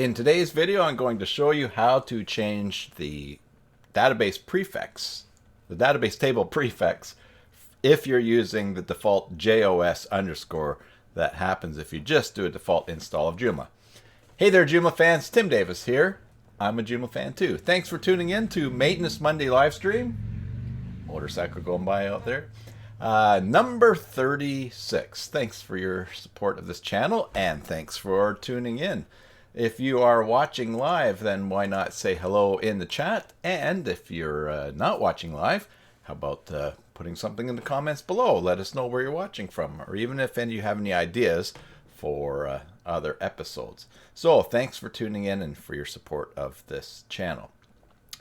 In today's video, I'm going to show you how to change the database prefix, the database table prefix, if you're using the default JOS underscore that happens if you just do a default install of Joomla. Hey there, Joomla fans. Tim Davis here. I'm a Joomla fan too. Thanks for tuning in to Maintenance Monday live stream. Motorcycle going by out there. Number 36. Thanks for your support of this channel and thanks for tuning in. If you are watching live, then why not say hello in the chat? And if you're not watching live, how about putting something in the comments below? Let us know where you're watching from, or even if you have any ideas for other episodes. So thanks for tuning in and for your support of this channel.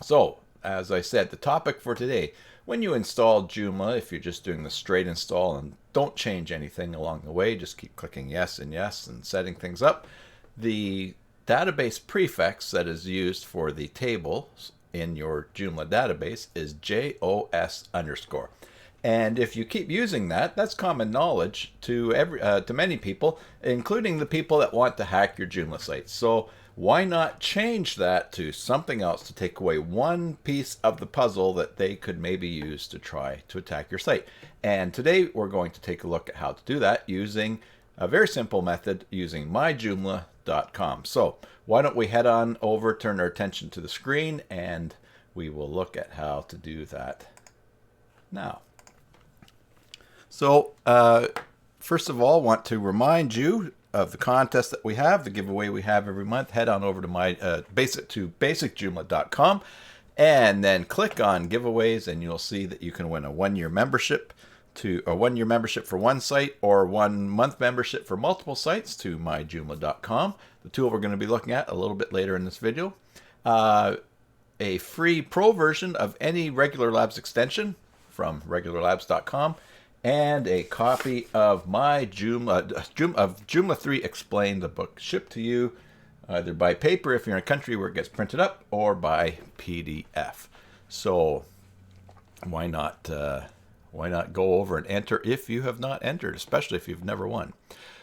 So, as I said, the topic for today, when you install Joomla, if you're just doing the straight install and don't change anything along the way, just keep clicking yes and setting things up, the database prefix that is used for the tables in your Joomla database is JOS underscore. And if you keep using that, that's common knowledge to many people, including the people that want to hack your Joomla sites. So why not change that to something else to take away one piece of the puzzle that they could maybe use to try to attack your site? And today we're going to take a look at how to do that using a very simple method using myjoomla.com. So why don't we head on over, turn our attention to the screen, and we will look at how to do that now. So first of all, want to remind you of the contest that we have, the giveaway we have every month. Head on over to my basicjoomla.com and then click on giveaways, and you'll see that you can win a one-year membership to a one-year membership for one site or 1 month membership for multiple sites to myjoomla.com. The tool we're going to be looking at a little bit later in this video. A free pro version of any Regular Labs extension from regularlabs.com. And a copy of my Joomla 3 Explained, the book shipped to you either by paper if you're in a country where it gets printed up, or by PDF. So why not go over and enter if you have not entered, especially if you've never won.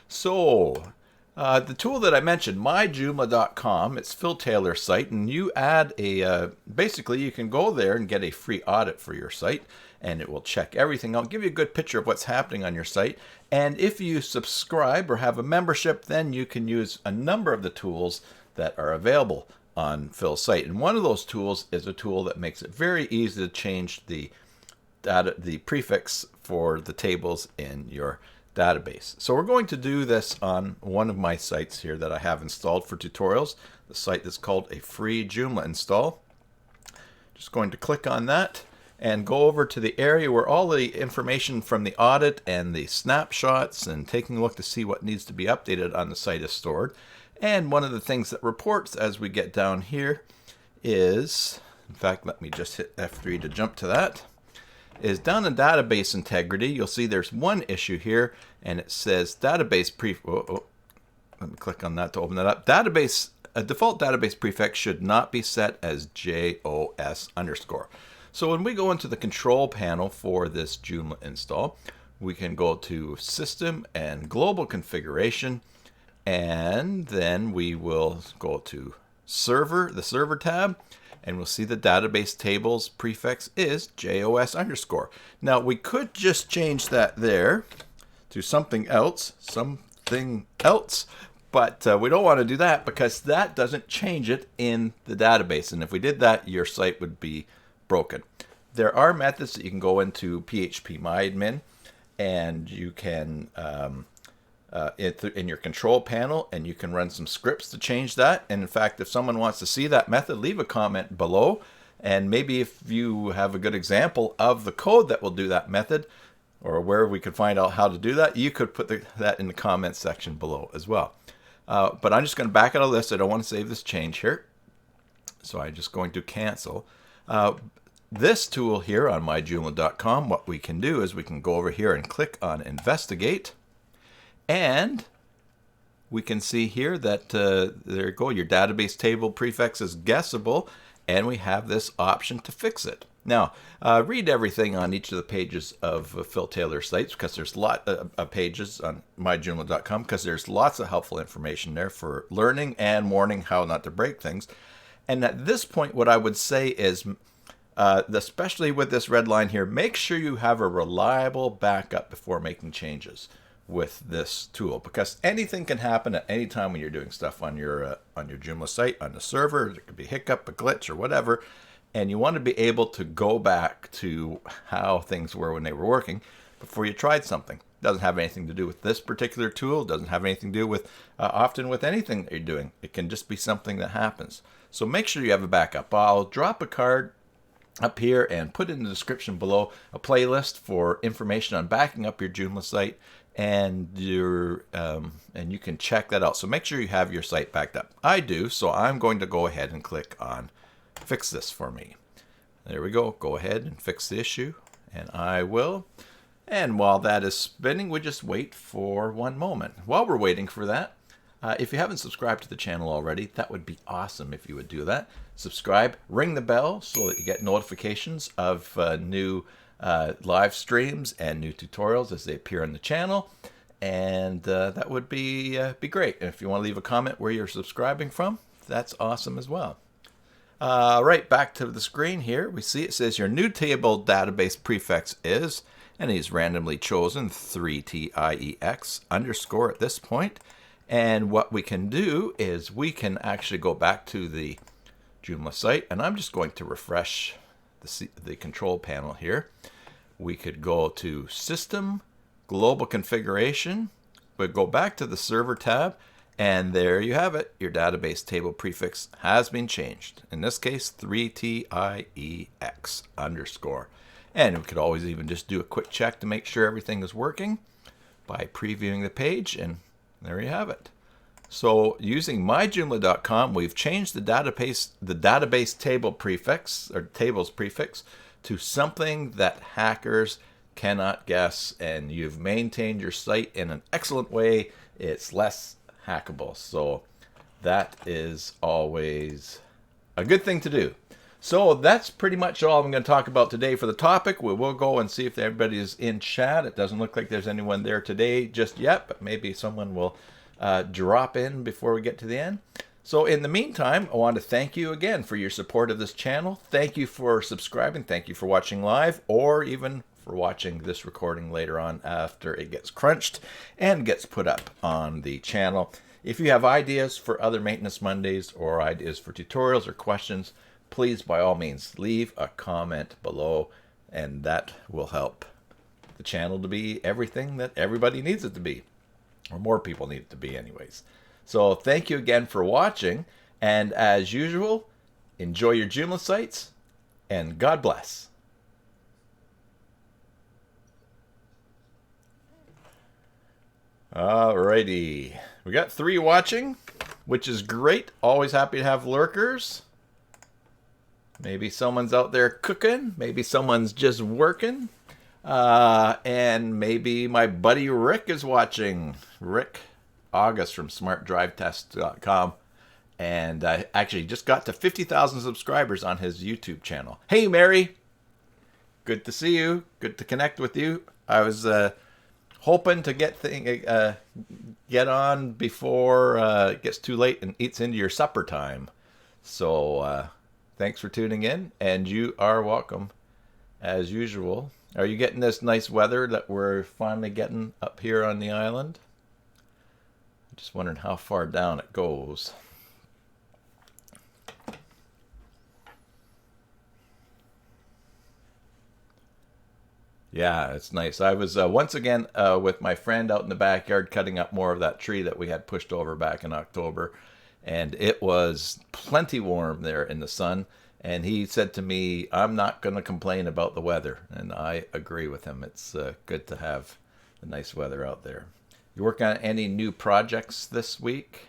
So the tool that I mentioned, myjoomla.com, it's Phil Taylor's site, and you add basically you can go there and get a free audit for your site, and it will check everything out, give you a good picture of what's happening on your site. And if you subscribe or have a membership, then you can use a number of the tools that are available on Phil's site. And one of those tools is a tool that makes it very easy to change the prefix for the tables in your database. So we're going to do this on one of my sites here that I have installed for tutorials, the site that's called a free Joomla install. Just going to click on that and go over to the area where all the information from the audit and the snapshots and taking a look to see what needs to be updated on the site is stored. And one of the things that reports as we get down here is, in fact, let me just hit F3 to jump to that, is down in database integrity. You'll see there's one issue here, and it says database let me click on that to open that up. A default database prefix should not be set as JOS underscore. So when we go into the control panel for this Joomla install, we can go to System and Global Configuration, and then we will go to Server, the Server tab, and we'll see the database tables prefix is JOS underscore. Now we could just change that there to something else, but we don't want to do that because that doesn't change it in the database. And if we did that, your site would be broken. There are methods that you can go into phpMyAdmin, and you can in your control panel, and you can run some scripts to change that. And in fact, if someone wants to see that method, leave a comment below, and maybe if you have a good example of the code that will do that method, or where we could find out how to do that, you could put that in the comments section below as well. But I'm just going to back out of this. I don't want to save this change here, so I'm just going to cancel. This tool here on myjoomla.com, what we can do is we can go over here and click on Investigate, and we can see here that there you go, your database table prefix is guessable, and we have this option to fix it. Now, read everything on each of the pages of Phil Taylor's sites, because there's a lot of pages on myjoomla.com, because there's lots of helpful information there for learning and warning how not to break things. And at this point, what I would say is, especially with this red line here, make sure you have a reliable backup before making changes with this tool, because anything can happen at any time when you're doing stuff on your Joomla site, on the server. There could be a hiccup, a glitch, or whatever, and you want to be able to go back to how things were when they were working before you tried something. It doesn't have anything to do with this particular tool. It doesn't have anything to do with often with anything that you're doing. It can just be something that happens. So make sure you have a backup. I'll drop a card up here and put in the description below a playlist for information on backing up your Joomla site, and you can check that out. So make sure you have your site backed up. I do, so I'm going to go ahead and click on fix this for me. There we go. Go ahead and fix the issue, and I will. And while that is spinning, we just wait for one moment. While we're waiting for that, if you haven't subscribed to the channel already, that would be awesome if you would do that. Subscribe, ring the bell so that you get notifications of new live streams and new tutorials as they appear on the channel. And that would be great. And if you want to leave a comment where you're subscribing from, that's awesome as well. Right, back to the screen here. We see it says your new table database prefix is, and he's randomly chosen 3TIEX _ at this point. And what we can do is we can actually go back to the Joomla site, and I'm just going to refresh the control panel here. We could go to System, Global Configuration. We'd go back to the Server tab, and there you have it. Your database table prefix has been changed. In this case, 3TIEX _. And we could always even just do a quick check to make sure everything is working by previewing the page, and there you have it. So using myjoomla.com, we've changed the database table prefix, or tables prefix, to something that hackers cannot guess, and you've maintained your site in an excellent way. It's less hackable, so that is always a good thing to do. So that's pretty much all I'm going to talk about today for the topic. We will go and see if everybody is in chat. It doesn't look like there's anyone there today just yet, but maybe someone will drop in before we get to the end. So in the meantime, I want to thank you again for your support of this channel. Thank you for subscribing. Thank you for watching live, or even for watching this recording later on after it gets crunched and gets put up on the channel. If you have ideas for other Maintenance Mondays, or ideas for tutorials or questions, please, by all means, leave a comment below, and that will help the channel to be everything that everybody needs it to be, or more people need it to be anyways. So thank you again for watching, and as usual, enjoy your Joomla sites, and God bless. Alrighty, we got 3 watching, which is great. Always happy to have lurkers. Maybe someone's out there cooking. Maybe someone's just working. And maybe my buddy Rick is watching. Rick August from smartdrivetest.com. And I actually just got to 50,000 subscribers on his YouTube channel. Hey, Mary. Good to see you. Good to connect with you. I was hoping to get on before it gets too late and eats into your supper time. So thanks for tuning in, and you are welcome as usual. Are you getting this nice weather that we're finally getting up here on the island? I'm just wondering how far down it goes. Yeah, it's nice. I was once again with my friend out in the backyard cutting up more of that tree that we had pushed over back in October. And it was plenty warm there in the sun. And he said to me, I'm not going to complain about the weather. And I agree with him. It's good to have the nice weather out there. You working on any new projects this week?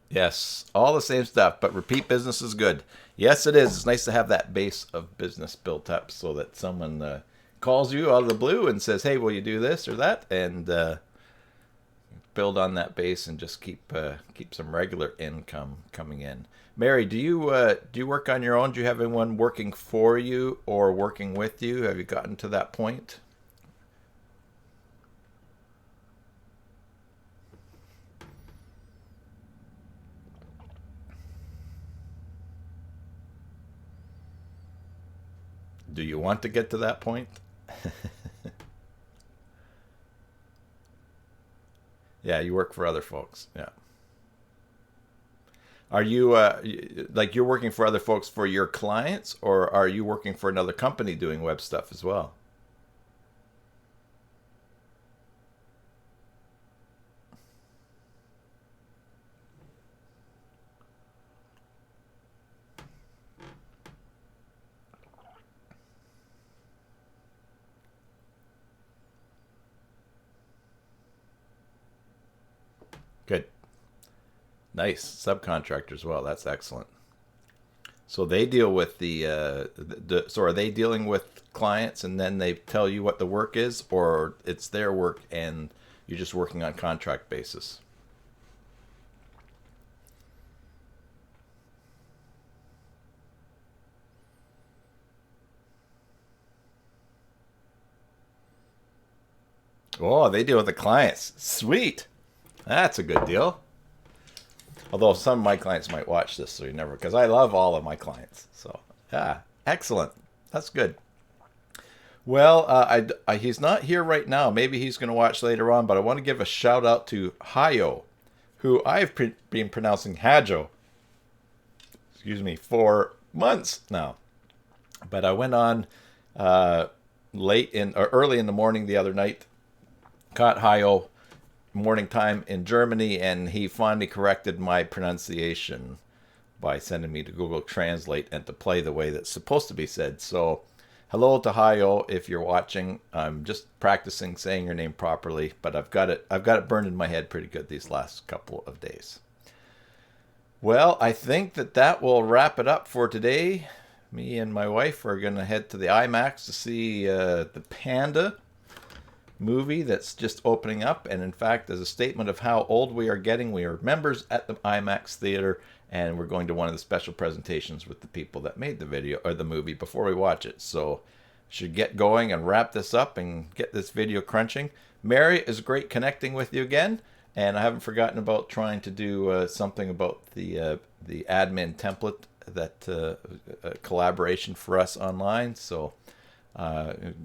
Yes, all the same stuff, but repeat business is good. Yes, it is. It's nice to have that base of business built up so that someone calls you out of the blue and says, "Hey, will you do this or that?" and build on that base and just keep some regular income coming in. Mary, do you work on your own? Do you have anyone working for you or working with you? Have you gotten to that point? Do you want to get to that point? Yeah, you work for other folks. Yeah. Are you like you're working for other folks for your clients, or are you working for another company doing web stuff as well? Good. Nice. Subcontractor as well. That's excellent. So they deal with so are they dealing with clients and then they tell you what the work is, or it's their work and you're just working on contract basis? Oh, they deal with the clients. Sweet. That's a good deal. Although some of my clients might watch this, so you never, because I love all of my clients. So, yeah, excellent. That's good. Well, he's not here right now. Maybe he's going to watch later on, but I want to give a shout out to Hayo, who I've been pronouncing Hajo, excuse me, for months now. But I went on late in or early in the morning the other night, caught Hayo morning time in Germany, and he finally corrected my pronunciation by sending me to Google Translate and to play the way that's supposed to be said. So, hello to Hayo if you're watching. I'm just practicing saying your name properly, but I've got it burned in my head pretty good these last couple of days. Well, I think that will wrap it up for today. Me and my wife are going to head to the IMAX to see the Panda movie that's just opening up. And in fact, as a statement of how old we are getting, we are members at the IMAX theater, and we're going to one of the special presentations with the people that made the video or the movie before we watch it. So should get going and wrap this up and get this video crunching. Mary, is great connecting with you again, and I haven't forgotten about trying to do something about the admin template that collaboration for us online. So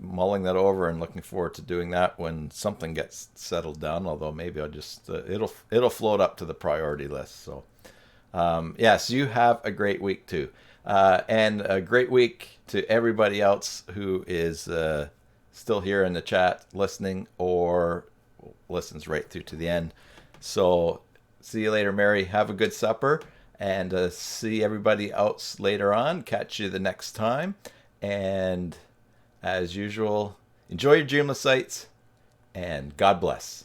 mulling that over and looking forward to doing that when something gets settled down. Although maybe I'll just it'll float up to the priority list. So yes, you have a great week too, and a great week to everybody else who is still here in the chat listening or listens right through to the end. So see you later, Mary. Have a good supper, and see everybody else later on. Catch you the next time, and as usual, enjoy your Joomla sites, and God bless.